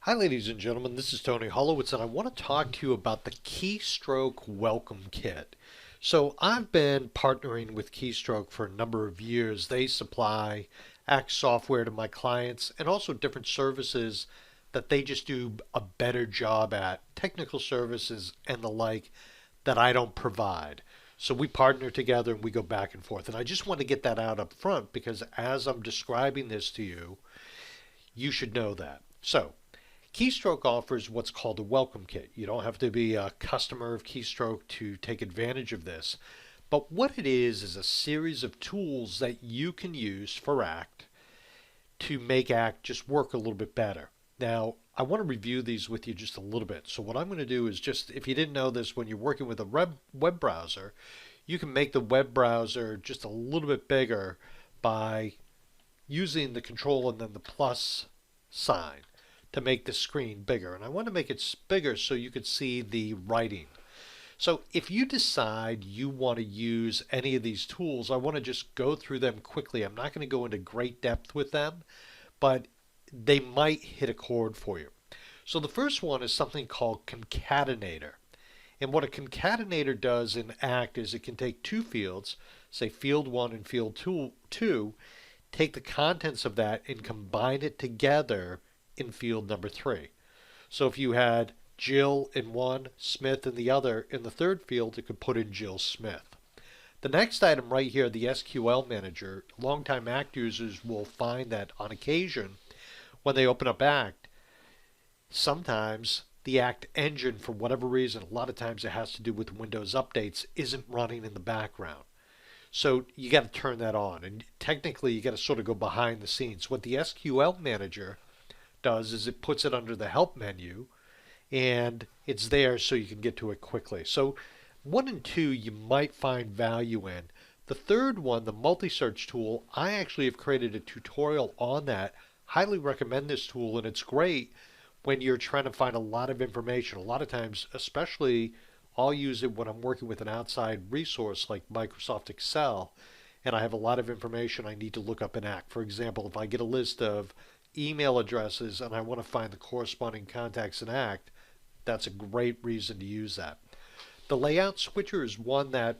Hi, ladies and gentlemen. This is Tony Holowitz, and I want to talk to you about the Keystroke Welcome Kit. So, I've been partnering with Keystroke for a number of years. They supply Act software to my clients and also different services that they just do a better job at, technical services and the like that I don't provide. So, we partner together and we go back and forth. And I just want to get that out up front because as I'm describing this to you, you should know that. So, Keystroke offers what's called a welcome kit. You don't have to be a customer of Keystroke to take advantage of this. But what it is a series of tools that you can use for Act to make Act just work a little bit better. Now, I want to review these with you just a little bit. So what I'm going to do is just, if you didn't know this, when you're working with a web browser, you can make the web browser just a little bit bigger by using the control and then the plus sign to make the screen bigger. And I want to make it bigger so you could see the writing. So if you decide you want to use any of these tools, I want to just go through them quickly. I'm not going to go into great depth with them, but they might hit a chord for you. So the first one is something called concatenator. And what a concatenator does in ACT is it can take two fields, say field 1 and field 2, take the contents of that and combine it together in field number 3. So if you had Jill in one, Smith in the other, in the third field, it could put in Jill Smith. The next item right here, the SQL manager, longtime ACT users will find that on occasion, when they open up ACT, sometimes the ACT engine, for whatever reason, a lot of times it has to do with Windows updates, isn't running in the background. So you got to turn that on. And technically, you got to sort of go behind the scenes. What the SQL manager does is it puts it under the help menu and it's there so you can get to it quickly. So 1 and 2 you might find value in. The third one, the multisearch tool, I actually have created a tutorial on that. Highly recommend this tool, and it's great when you're trying to find a lot of information. A lot of times, especially I'll use it when I'm working with an outside resource like Microsoft Excel and I have a lot of information I need to look up in ACT. For example, if I get a list of email addresses and I want to find the corresponding contacts in ACT, that's a great reason to use that. The layout switcher is one that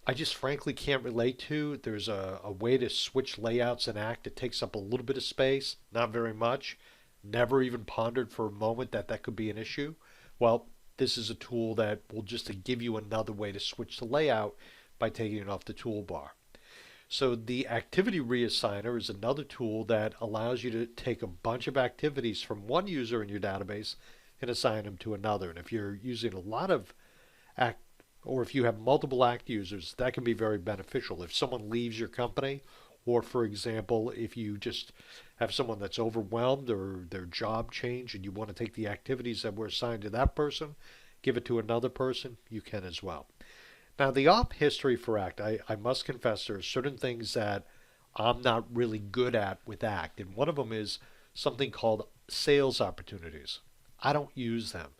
I just frankly can't relate to. There's a way to switch layouts in ACT. It takes up a little bit of space, not very much. Never even pondered for a moment that that could be an issue. Well, this is a tool that will just give you another way to switch the layout by taking it off the toolbar. So the activity reassigner is another tool that allows you to take a bunch of activities from one user in your database and assign them to another. And if you're using a lot of ACT, or if you have multiple ACT users, that can be very beneficial. If someone leaves your company, or for example, if you just have someone that's overwhelmed or their job changed and you want to take the activities that were assigned to that person, give it to another person, you can as well. Now, the op history for ACT, I must confess there are certain things that I'm not really good at with ACT, and one of them is something called sales opportunities. I don't use them.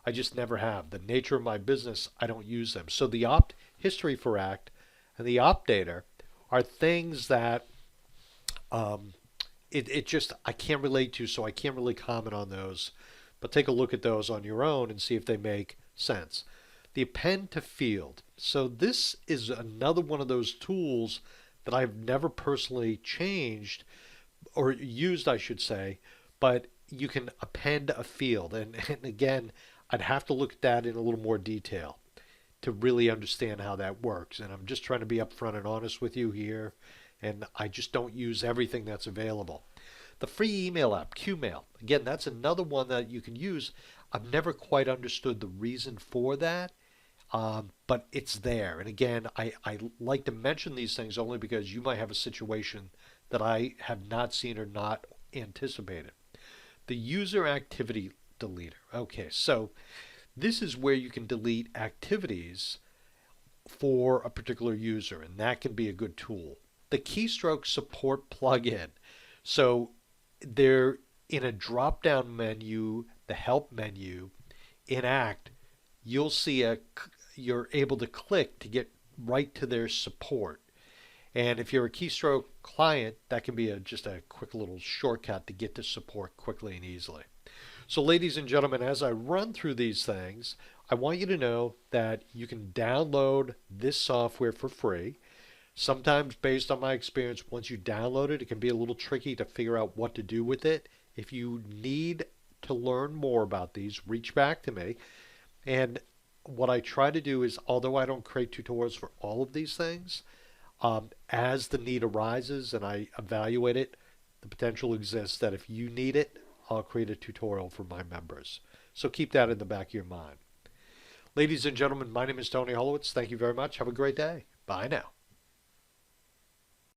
I just never have. The nature of my business, I don't use them. So the opt history for ACT and the opt data are things that it just I can't relate to, so I can't really comment on those. But take a look at those on your own and see if they make sense. The append to field. So this is another one of those tools that I've never personally changed or used, I should say, but you can append a field. And again, I'd have to look at that in a little more detail to really understand how that works. And I'm just trying to be upfront and honest with you here. And I just don't use everything that's available. The free email app, QMail. Again, that's another one that you can use. I've never quite understood the reason for that, but it's there. And again, I like to mention these things only because you might have a situation that I have not seen or not anticipated. The user activity deleter. Okay, so this is where you can delete activities for a particular user, and that can be a good tool. The keystroke support plugin. So they're in a drop-down menu, the help menu in ACT, you'll see you're able to click to get right to their support. And if you're a Keystroke client, that can be just a quick little shortcut to get to support quickly and easily. So ladies and gentlemen, as I run through these things, I want you to know that you can download this software for free. Sometimes, based on my experience, once you download it, it can be a little tricky to figure out what to do with it. If you need to learn more about these, reach back to me. And what I try to do is, although I don't create tutorials for all of these things, as the need arises and I evaluate it, the potential exists that if you need it, I'll create a tutorial for my members. So keep that in the back of your mind. Ladies and gentlemen, my name is Tony Holowitz. Thank you very much. Have a great day. Bye now.